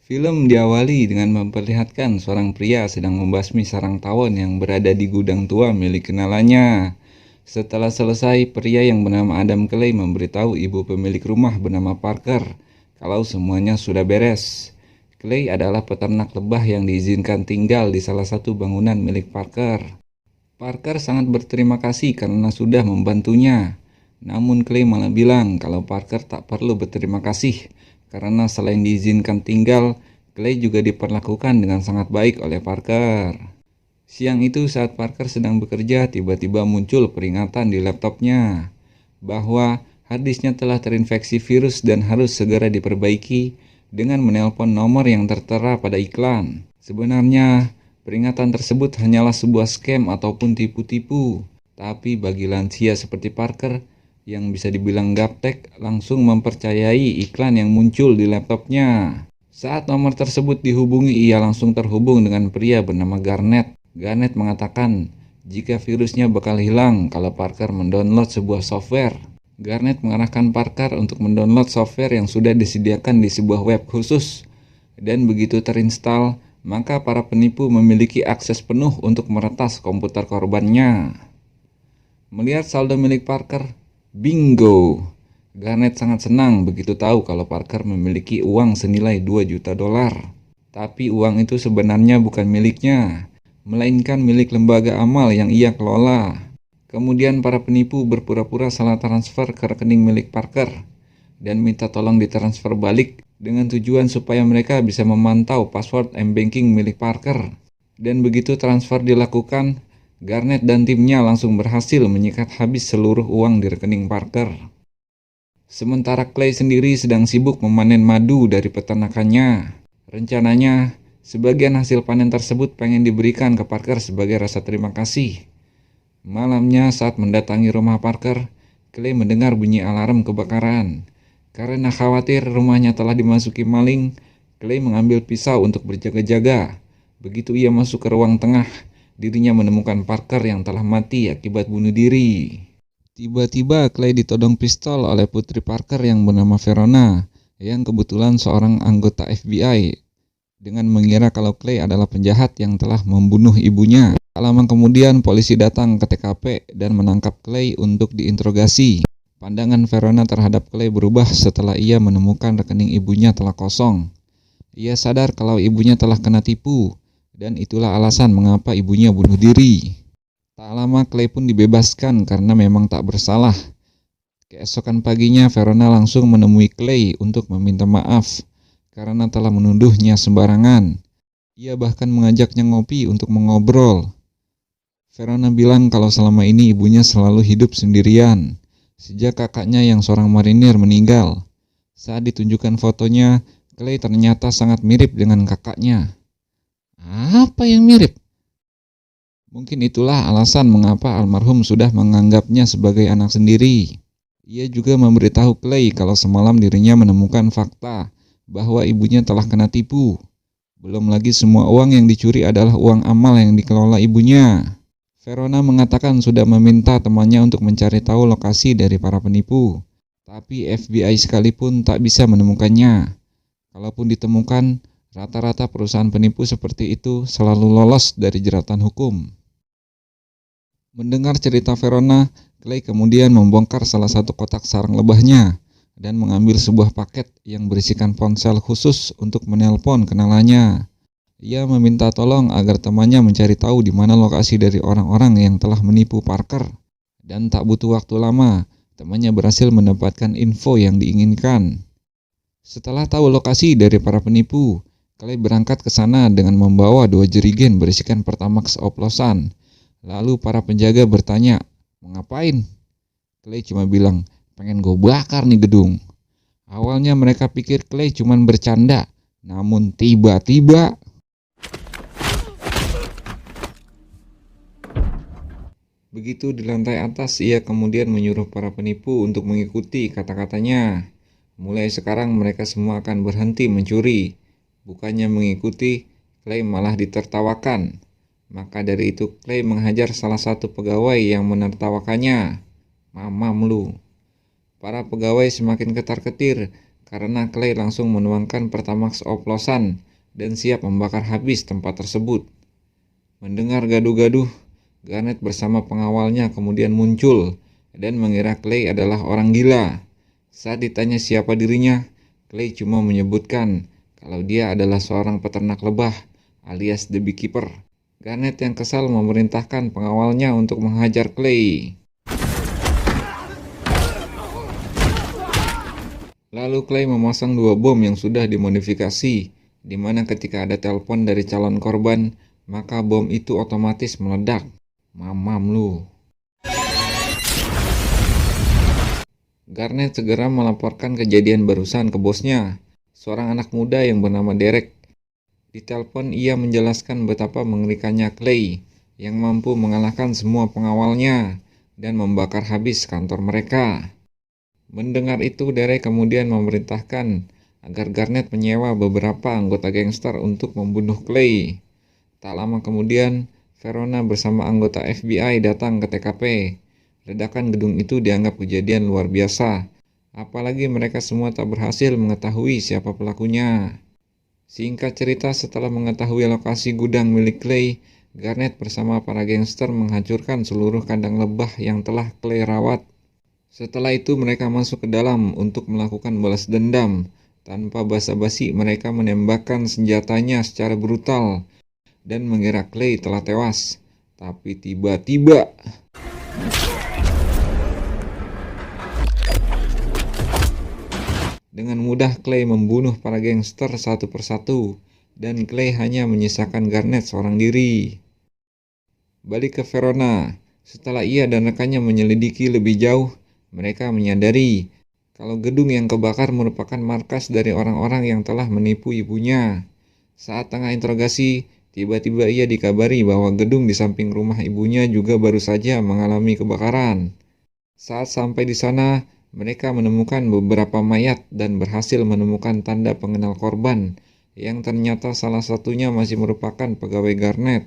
Film diawali dengan memperlihatkan seorang pria sedang membasmi sarang tawon yang berada di gudang tua milik kenalannya. Setelah selesai, pria yang bernama Adam Clay memberitahu ibu pemilik rumah bernama Parker kalau semuanya sudah beres. Clay adalah peternak lebah yang diizinkan tinggal di salah satu bangunan milik Parker. Parker sangat berterima kasih karena sudah membantunya. Namun Clay malah bilang kalau Parker tak perlu berterima kasih karena selain diizinkan tinggal, Clay juga diperlakukan dengan sangat baik oleh Parker. Siang itu saat Parker sedang bekerja, tiba-tiba muncul peringatan di laptopnya bahwa harddisknya telah terinfeksi virus dan harus segera diperbaiki dengan menelpon nomor yang tertera pada iklan. Sebenarnya, peringatan tersebut hanyalah sebuah scam ataupun tipu-tipu. Tapi bagi lansia seperti Parker, yang bisa dibilang gaptek, langsung mempercayai iklan yang muncul di laptopnya. Saat nomor tersebut dihubungi, ia langsung terhubung dengan pria bernama Garnet. Garnet mengatakan jika virusnya bakal hilang kalau Parker mendownload sebuah software. Garnet mengarahkan Parker untuk mendownload software yang sudah disediakan di sebuah web khusus. Dan begitu terinstall, maka para penipu memiliki akses penuh untuk meretas komputer korbannya. Melihat saldo milik Parker, bingo! Garnet sangat senang begitu tahu kalau Parker memiliki uang senilai 2 juta dolar. Tapi uang itu sebenarnya bukan miliknya, melainkan milik lembaga amal yang ia kelola. Kemudian para penipu berpura-pura salah transfer ke rekening milik Parker dan minta tolong ditransfer balik dengan tujuan supaya mereka bisa memantau password m-banking milik Parker. Dan begitu transfer dilakukan, Garnet dan timnya langsung berhasil menyikat habis seluruh uang di rekening Parker. Sementara Clay sendiri sedang sibuk memanen madu dari peternakannya. Rencananya, sebagian hasil panen tersebut pengen diberikan ke Parker sebagai rasa terima kasih. Malamnya saat mendatangi rumah Parker, Clay mendengar bunyi alarm kebakaran. Karena khawatir rumahnya telah dimasuki maling, Clay mengambil pisau untuk berjaga-jaga. Begitu ia masuk ke ruang tengah, dirinya menemukan Parker yang telah mati akibat bunuh diri. Tiba-tiba Clay ditodong pistol oleh putri Parker yang bernama Verona, yang kebetulan seorang anggota FBI, dengan mengira kalau Clay adalah penjahat yang telah membunuh ibunya. Tak lama kemudian polisi datang ke TKP dan menangkap Clay untuk diinterogasi. Pandangan Verona terhadap Clay berubah setelah ia menemukan rekening ibunya telah kosong. Ia sadar kalau ibunya telah kena tipu, dan itulah alasan mengapa ibunya bunuh diri. Tak lama Clay pun dibebaskan karena memang tak bersalah. Keesokan paginya Verona langsung menemui Clay untuk meminta maaf karena telah menuduhnya sembarangan. Ia bahkan mengajaknya ngopi untuk mengobrol. Verona bilang kalau selama ini ibunya selalu hidup sendirian sejak kakaknya yang seorang marinir meninggal. Saat ditunjukkan fotonya, Clay ternyata sangat mirip dengan kakaknya. Apa yang mirip? Mungkin itulah alasan mengapa almarhum sudah menganggapnya sebagai anak sendiri. Ia juga memberitahu Clay kalau semalam dirinya menemukan fakta bahwa ibunya telah kena tipu. Belum lagi semua uang yang dicuri adalah uang amal yang dikelola ibunya. Verona mengatakan sudah meminta temannya untuk mencari tahu lokasi dari para penipu. Tapi FBI sekalipun tak bisa menemukannya. Kalaupun ditemukan, rata-rata perusahaan penipu seperti itu selalu lolos dari jeratan hukum. Mendengar cerita Verona, Clay kemudian membongkar salah satu kotak sarang lebahnya dan mengambil sebuah paket yang berisikan ponsel khusus untuk menelpon kenalannya. Ia meminta tolong agar temannya mencari tahu di mana lokasi dari orang-orang yang telah menipu Parker. Dan tak butuh waktu lama, temannya berhasil mendapatkan info yang diinginkan. Setelah tahu lokasi dari para penipu, Clay berangkat ke sana dengan membawa 2 jerigen berisikan Pertamax oplosan. Lalu para penjaga bertanya, "Mau ngapain?" Clay cuma bilang, "Pengen gue bakar nih gedung." Awalnya mereka pikir Clay cuma bercanda, namun tiba-tiba begitu di lantai atas, ia kemudian menyuruh para penipu untuk mengikuti kata-katanya. Mulai sekarang mereka semua akan berhenti mencuri. Bukannya mengikuti, Clay malah ditertawakan. Maka dari itu Clay menghajar salah satu pegawai yang menertawakannya. "Mamam lu." Para pegawai semakin ketar-ketir karena Clay langsung menuangkan pertamax oplosan dan siap membakar habis tempat tersebut. Mendengar gaduh-gaduh, Garnet bersama pengawalnya kemudian muncul dan mengira Clay adalah orang gila. Saat ditanya siapa dirinya, Clay cuma menyebutkan kalau dia adalah seorang peternak lebah alias The Beekeeper. Garnet yang kesal memerintahkan pengawalnya untuk menghajar Clay. Lalu Clay memasang 2 bom yang sudah dimodifikasi, di mana ketika ada telepon dari calon korban, maka bom itu otomatis meledak. Mamam lu. Garnet segera melaporkan kejadian barusan ke bosnya, seorang anak muda yang bernama Derek. Di telepon ia menjelaskan betapa mengerikannya Clay, yang mampu mengalahkan semua pengawalnya dan membakar habis kantor mereka. Mendengar itu, Derek kemudian memerintahkan agar Garnet menyewa beberapa anggota gangster untuk membunuh Clay. Tak lama kemudian, Verona bersama anggota FBI datang ke TKP. Ledakan gedung itu dianggap kejadian luar biasa, apalagi mereka semua tak berhasil mengetahui siapa pelakunya. Singkat cerita, setelah mengetahui lokasi gudang milik Clay, Garnet bersama para gangster menghancurkan seluruh kandang lebah yang telah Clay rawat. Setelah itu mereka masuk ke dalam untuk melakukan balas dendam. Tanpa basa-basi mereka menembakkan senjatanya secara brutal dan mengira Clay telah tewas. Tapi tiba-tiba dengan mudah Clay membunuh para gangster satu persatu, dan Clay hanya menyisakan Garnet seorang diri. Balik ke Verona, setelah ia dan rekannya menyelidiki lebih jauh, mereka menyadari kalau gedung yang kebakar merupakan markas dari orang-orang yang telah menipu ibunya. Saat tengah interogasi, tiba-tiba ia dikabari bahwa gedung di samping rumah ibunya juga baru saja mengalami kebakaran. Saat sampai di sana, mereka menemukan beberapa mayat dan berhasil menemukan tanda pengenal korban, yang ternyata salah satunya masih merupakan pegawai Garnet.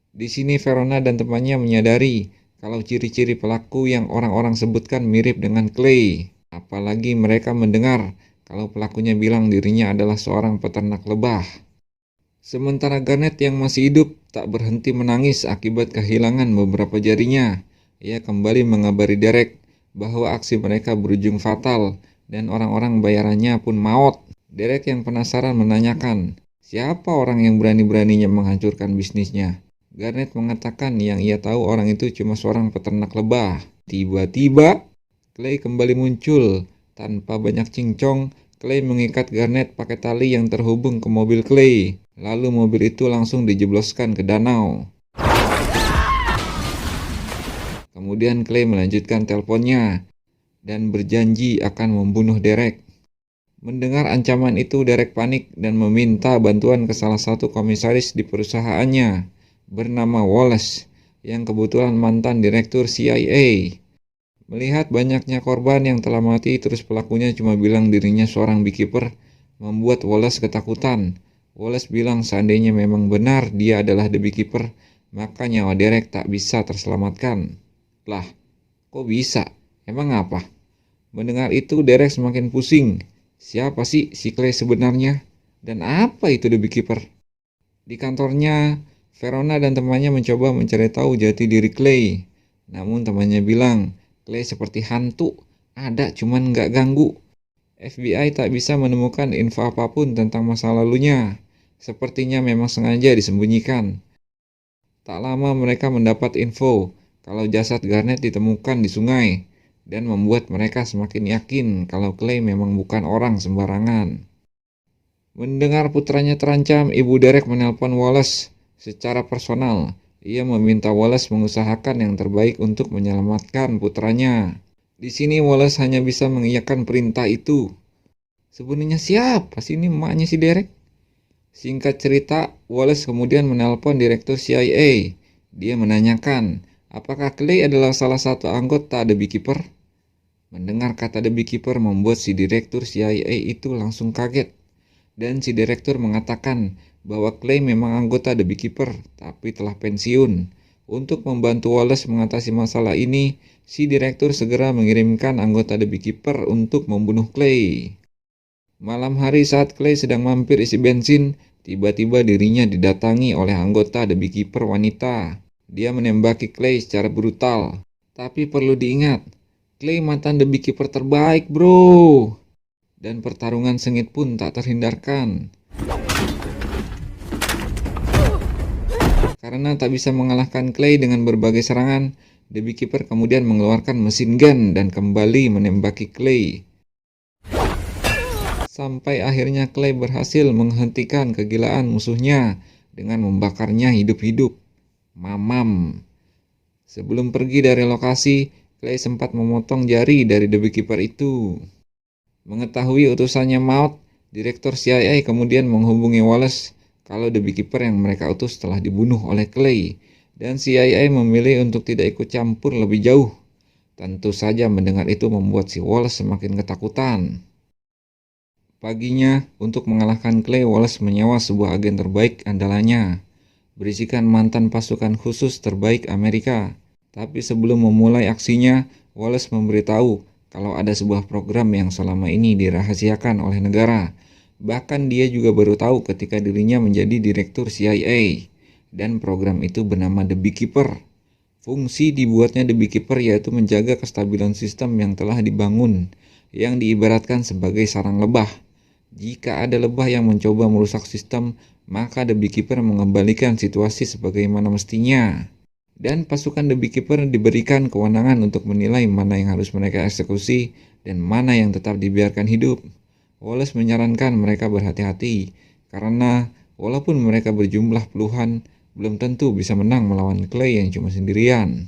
Di sini Verona dan temannya menyadari kalau ciri-ciri pelaku yang orang-orang sebutkan mirip dengan Clay. Apalagi mereka mendengar kalau pelakunya bilang dirinya adalah seorang peternak lebah. Sementara Garnet yang masih hidup tak berhenti menangis akibat kehilangan beberapa jarinya. Ia kembali mengabari Derek bahwa aksi mereka berujung fatal dan orang-orang bayarannya pun maut. Derek yang penasaran menanyakan, siapa orang yang berani-beraninya menghancurkan bisnisnya? Garnet mengatakan yang ia tahu orang itu cuma seorang peternak lebah. Tiba-tiba, Clay kembali muncul. Tanpa banyak cincong, Clay mengikat Garnet pakai tali yang terhubung ke mobil Clay. Lalu mobil itu langsung dijebloskan ke danau. Kemudian Clay melanjutkan teleponnya dan berjanji akan membunuh Derek. Mendengar ancaman itu, Derek panik dan meminta bantuan ke salah satu komisaris di perusahaannya bernama Wallace, yang kebetulan mantan direktur CIA. Melihat banyaknya korban yang telah mati, terus pelakunya cuma bilang dirinya seorang beekeeper, membuat Wallace ketakutan. Wallace bilang seandainya memang benar dia adalah The Beekeeper, maka nyawa Derek tak bisa terselamatkan. Lah, kok bisa? Emang apa? Mendengar itu, Derek semakin pusing. Siapa sih si Clay sebenarnya? Dan apa itu The Beekeeper? Di kantornya, Verona dan temannya mencoba mencari tahu jati diri Clay. Namun temannya bilang, Clay seperti hantu, ada cuman nggak ganggu. FBI tak bisa menemukan info apapun tentang masa lalunya. Sepertinya memang sengaja disembunyikan. Tak lama mereka mendapat info kalau jasad Garnet ditemukan di sungai, dan membuat mereka semakin yakin kalau Clay memang bukan orang sembarangan. Mendengar putranya terancam, ibu Derek menelpon Wallace secara personal. Ia meminta Wallace mengusahakan yang terbaik untuk menyelamatkan putranya. Di sini Wallace hanya bisa mengiyakan perintah itu. Sebenarnya siapa sih ini emaknya si Derek? Singkat cerita, Wallace kemudian menelpon direktur CIA. Dia menanyakan, apakah Clay adalah salah satu anggota The Beekeeper? Mendengar kata The Beekeeper membuat si direktur CIA itu langsung kaget. Dan si direktur mengatakan bahwa Clay memang anggota The Beekeeper, tapi telah pensiun. Untuk membantu Wallace mengatasi masalah ini, si direktur segera mengirimkan anggota The Beekeeper untuk membunuh Clay. Malam hari saat Clay sedang mampir isi bensin, tiba-tiba dirinya didatangi oleh anggota The Beekeeper wanita. Dia menembaki Clay secara brutal. Tapi perlu diingat, Clay mantan The Beekeeper terbaik, bro. Dan pertarungan sengit pun tak terhindarkan. Karena tak bisa mengalahkan Clay dengan berbagai serangan, The Beekeeper kemudian mengeluarkan mesin gun dan kembali menembaki Clay. Sampai akhirnya Clay berhasil menghentikan kegilaan musuhnya dengan membakarnya hidup-hidup. Mamam. Sebelum pergi dari lokasi, Clay sempat memotong jari dari The Beekeeper itu. Mengetahui utusannya maut, Direktur CIA kemudian menghubungi Wallace kalau The Beekeeper yang mereka utus telah dibunuh oleh Clay, dan CIA memilih untuk tidak ikut campur lebih jauh. Tentu saja mendengar itu membuat si Wallace semakin ketakutan. Paginya, untuk mengalahkan Clay, Wallace menyewa sebuah agen terbaik andalannya, berisikan mantan pasukan khusus terbaik Amerika. Tapi sebelum memulai aksinya, Wallace memberitahu kalau ada sebuah program yang selama ini dirahasiakan oleh negara. Bahkan dia juga baru tahu ketika dirinya menjadi direktur CIA. Dan program itu bernama The Beekeeper. Fungsi dibuatnya The Beekeeper yaitu menjaga kestabilan sistem yang telah dibangun, yang diibaratkan sebagai sarang lebah. Jika ada lebah yang mencoba merusak sistem, maka The Beekeeper mengembalikan situasi sebagaimana mestinya. Dan pasukan The Beekeeper diberikan kewenangan untuk menilai mana yang harus mereka eksekusi dan mana yang tetap dibiarkan hidup. Wallace menyarankan mereka berhati-hati, karena walaupun mereka berjumlah puluhan, belum tentu bisa menang melawan Clay yang cuma sendirian.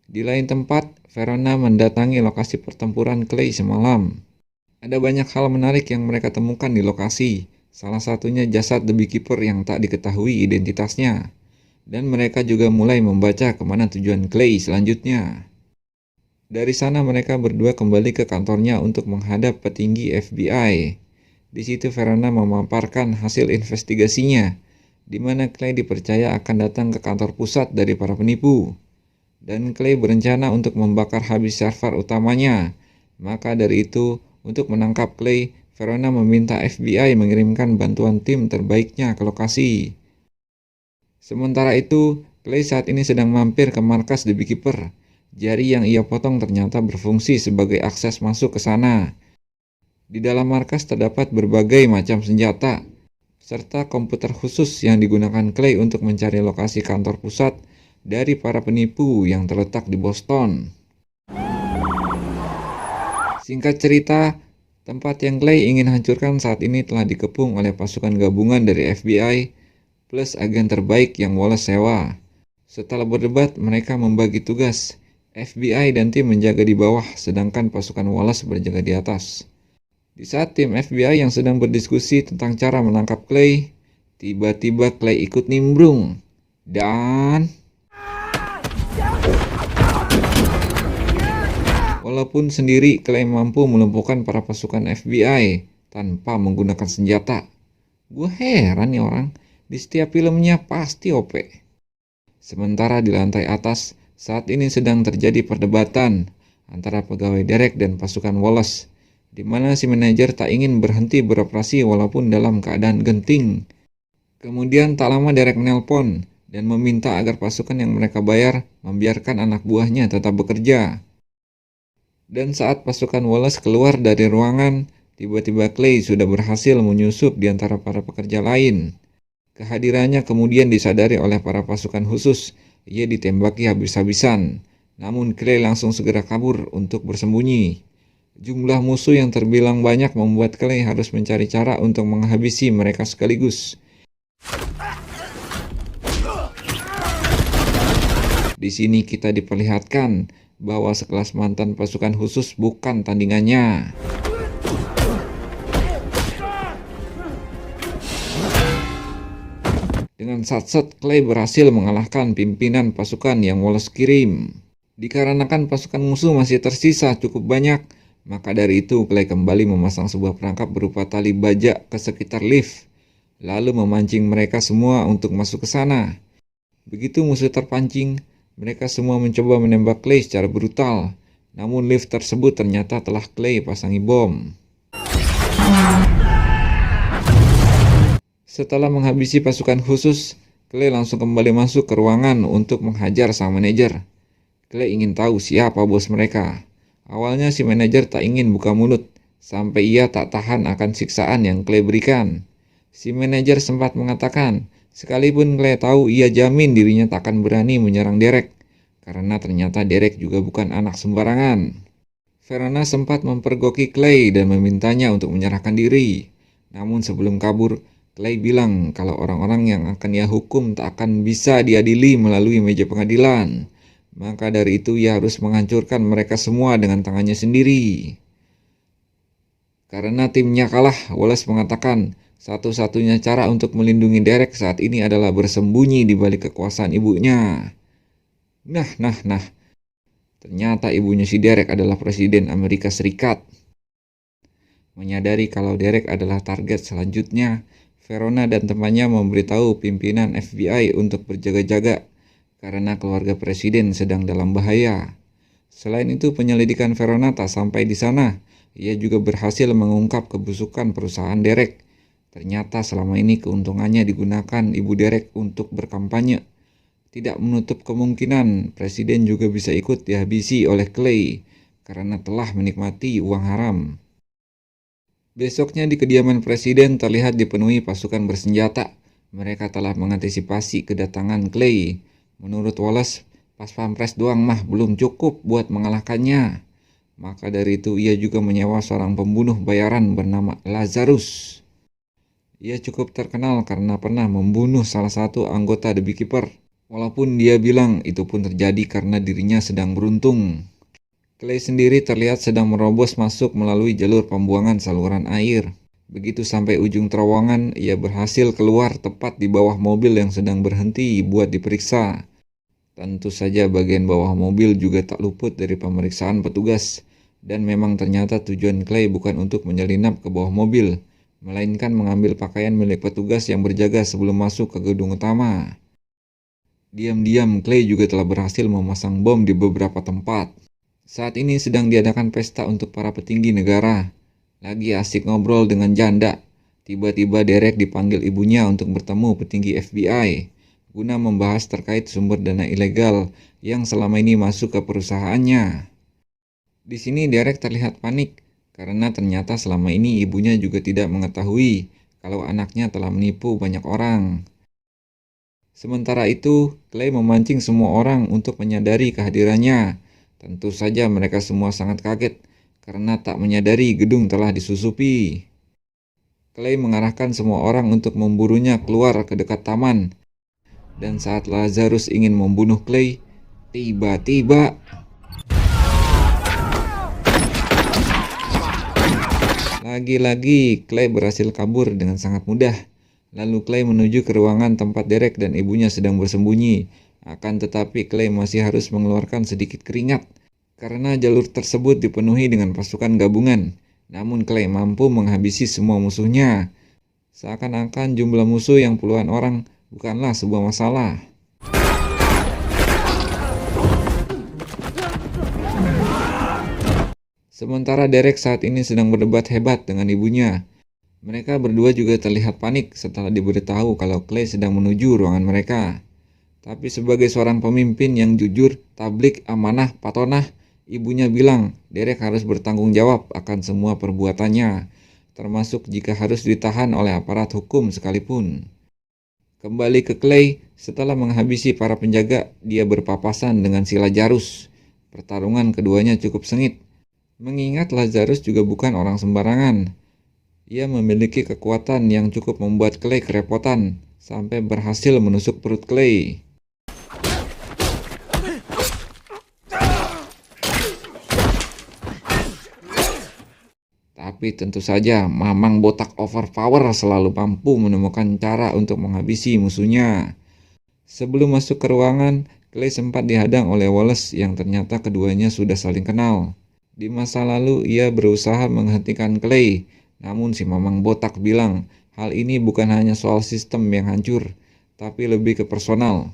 Di lain tempat, Verona mendatangi lokasi pertempuran Clay semalam. Ada banyak hal menarik yang mereka temukan di lokasi, salah satunya jasad The Beekeeper yang tak diketahui identitasnya. Dan mereka juga mulai membaca kemana tujuan Clay selanjutnya. Dari sana mereka berdua kembali ke kantornya untuk menghadap petinggi FBI. Di situ Verona memaparkan hasil investigasinya, di mana Clay dipercaya akan datang ke kantor pusat dari para penipu. Dan Clay berencana untuk membakar habis server utamanya. Maka dari itu, untuk menangkap Clay, Verona meminta FBI mengirimkan bantuan tim terbaiknya ke lokasi. Sementara itu, Clay saat ini sedang mampir ke markas The Beekeeper. Jari yang ia potong ternyata berfungsi sebagai akses masuk ke sana. Di dalam markas terdapat berbagai macam senjata, serta komputer khusus yang digunakan Clay untuk mencari lokasi kantor pusat dari para penipu yang terletak di Boston. Singkat cerita, tempat yang Clay ingin hancurkan saat ini telah dikepung oleh pasukan gabungan dari FBI plus agen terbaik yang Wallace sewa. Setelah berdebat, mereka membagi tugas. FBI dan tim menjaga di bawah, sedangkan pasukan Wallace berjaga di atas. Di saat tim FBI yang sedang berdiskusi tentang cara menangkap Clay, tiba-tiba Clay ikut nimbrung. Dan walaupun sendiri, Clay mampu melumpuhkan para pasukan FBI tanpa menggunakan senjata. Gue heran nih orang, di setiap filmnya pasti OP. Sementara di lantai atas, saat ini sedang terjadi perdebatan antara pegawai Derek dan pasukan Wallace, di mana si manajer tak ingin berhenti beroperasi walaupun dalam keadaan genting. Kemudian tak lama Derek nelpon dan meminta agar pasukan yang mereka bayar membiarkan anak buahnya tetap bekerja. Dan saat pasukan Wallace keluar dari ruangan, tiba-tiba Clay sudah berhasil menyusup di antara para pekerja lain. Kehadirannya kemudian disadari oleh para pasukan khusus. Ia ditembaki habis-habisan, namun Clay langsung segera kabur untuk bersembunyi. Jumlah musuh yang terbilang banyak membuat Clay harus mencari cara untuk menghabisi mereka sekaligus. Di sini kita diperlihatkan bahwa sekelas mantan pasukan khusus bukan tandingannya. Dengan satset, Clay berhasil mengalahkan pimpinan pasukan yang Wallace kirim. Dikarenakan pasukan musuh masih tersisa cukup banyak, maka dari itu Clay kembali memasang sebuah perangkap berupa tali baja ke sekitar lift, lalu memancing mereka semua untuk masuk ke sana. Begitu musuh terpancing, mereka semua mencoba menembak Clay secara brutal, namun lift tersebut ternyata telah Clay pasangi bom. Setelah menghabisi pasukan khusus, Clay langsung kembali masuk ke ruangan untuk menghajar sang manajer. Clay ingin tahu siapa bos mereka. Awalnya si manajer tak ingin buka mulut, sampai ia tak tahan akan siksaan yang Clay berikan. Si manajer sempat mengatakan, sekalipun Clay tahu ia jamin dirinya tak akan berani menyerang Derek, karena ternyata Derek juga bukan anak sembarangan. Verona sempat mempergoki Clay dan memintanya untuk menyerahkan diri. Namun sebelum kabur, Clay bilang kalau orang-orang yang akan ia hukum tak akan bisa diadili melalui meja pengadilan. Maka dari itu ia harus menghancurkan mereka semua dengan tangannya sendiri. Karena timnya kalah, Wallace mengatakan satu-satunya cara untuk melindungi Derek saat ini adalah bersembunyi di balik kekuasaan ibunya. Nah. Ternyata ibunya si Derek adalah Presiden Amerika Serikat. Menyadari kalau Derek adalah target selanjutnya, Verona dan temannya memberitahu pimpinan FBI untuk berjaga-jaga karena keluarga presiden sedang dalam bahaya. Selain itu, penyelidikan Verona tak sampai di sana. Ia juga berhasil mengungkap kebusukan perusahaan Derek. Ternyata selama ini keuntungannya digunakan ibu Derek untuk berkampanye. Tidak menutup kemungkinan presiden juga bisa ikut dihabisi oleh Clay karena telah menikmati uang haram. Besoknya di kediaman presiden terlihat dipenuhi pasukan bersenjata. Mereka telah mengantisipasi kedatangan Clay. Menurut Wallace, pas pampres doang mah belum cukup buat mengalahkannya. Maka dari itu ia juga menyewa seorang pembunuh bayaran bernama Lazarus. Ia cukup terkenal karena pernah membunuh salah satu anggota The Beekeeper. Walaupun dia bilang itu pun terjadi karena dirinya sedang beruntung. Clay sendiri terlihat sedang merobos masuk melalui jalur pembuangan saluran air. Begitu sampai ujung terowongan, ia berhasil keluar tepat di bawah mobil yang sedang berhenti buat diperiksa. Tentu saja bagian bawah mobil juga tak luput dari pemeriksaan petugas. Dan memang ternyata tujuan Clay bukan untuk menyelinap ke bawah mobil, melainkan mengambil pakaian milik petugas yang berjaga sebelum masuk ke gedung utama. Diam-diam Clay juga telah berhasil memasang bom di beberapa tempat. Saat ini sedang diadakan pesta untuk para petinggi negara. Lagi asik ngobrol dengan janda. Tiba-tiba Derek dipanggil ibunya untuk bertemu petinggi FBI guna membahas terkait sumber dana ilegal yang selama ini masuk ke perusahaannya. Di sini Derek terlihat panik karena ternyata selama ini ibunya juga tidak mengetahui kalau anaknya telah menipu banyak orang. Sementara itu, Clay memancing semua orang untuk menyadari kehadirannya. Tentu saja mereka semua sangat kaget karena tak menyadari gedung telah disusupi. Clay mengarahkan semua orang untuk memburunya keluar ke dekat taman. Dan saat Lazarus ingin membunuh Clay, tiba-tiba lagi-lagi Clay berhasil kabur dengan sangat mudah. Lalu Clay menuju ke ruangan tempat Derek dan ibunya sedang bersembunyi. Akan tetapi Clay masih harus mengeluarkan sedikit keringat karena jalur tersebut dipenuhi dengan pasukan gabungan. Namun Clay mampu menghabisi semua musuhnya. Seakan-akan jumlah musuh yang puluhan orang bukanlah sebuah masalah. Sementara Derek saat ini sedang berdebat hebat dengan ibunya. Mereka berdua juga terlihat panik setelah diberitahu kalau Clay sedang menuju ruangan mereka. Tapi sebagai seorang pemimpin yang jujur, tablik, amanah, patonah, ibunya bilang Derek harus bertanggung jawab akan semua perbuatannya, termasuk jika harus ditahan oleh aparat hukum sekalipun. Kembali ke Clay, setelah menghabisi para penjaga, dia berpapasan dengan si Lazarus. Pertarungan keduanya cukup sengit, mengingat Lazarus juga bukan orang sembarangan. Ia memiliki kekuatan yang cukup membuat Clay kerepotan, sampai berhasil menusuk perut Clay. Tapi tentu saja, Mamang Botak Overpower selalu mampu menemukan cara untuk menghabisi musuhnya. Sebelum masuk ke ruangan, Clay sempat dihadang oleh Wallace yang ternyata keduanya sudah saling kenal. Di masa lalu, ia berusaha menghentikan Clay. Namun si Mamang Botak bilang, hal ini bukan hanya soal sistem yang hancur, tapi lebih ke personal.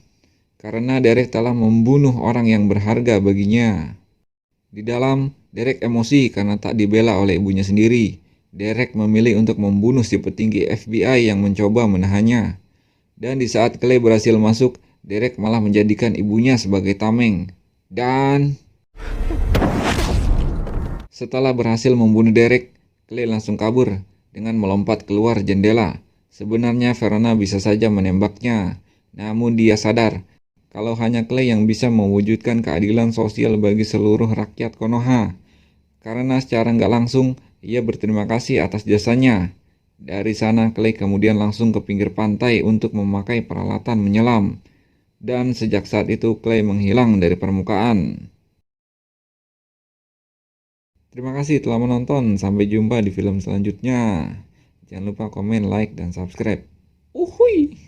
Karena Derek telah membunuh orang yang berharga baginya. Di dalam, Derek emosi karena tak dibela oleh ibunya sendiri. Derek memilih untuk membunuh si petinggi FBI yang mencoba menahannya. Dan di saat Clay berhasil masuk, Derek malah menjadikan ibunya sebagai tameng. Dan setelah berhasil membunuh Derek, Clay langsung kabur dengan melompat keluar jendela. Sebenarnya Verona bisa saja menembaknya, namun dia sadar kalau hanya Clay yang bisa mewujudkan keadilan sosial bagi seluruh rakyat Konoha. Karena secara nggak langsung, ia berterima kasih atas jasanya. Dari sana, Clay kemudian langsung ke pinggir pantai untuk memakai peralatan menyelam. Dan sejak saat itu, Clay menghilang dari permukaan. Terima kasih telah menonton. Sampai jumpa di film selanjutnya. Jangan lupa komen, like, dan subscribe. Uhuy!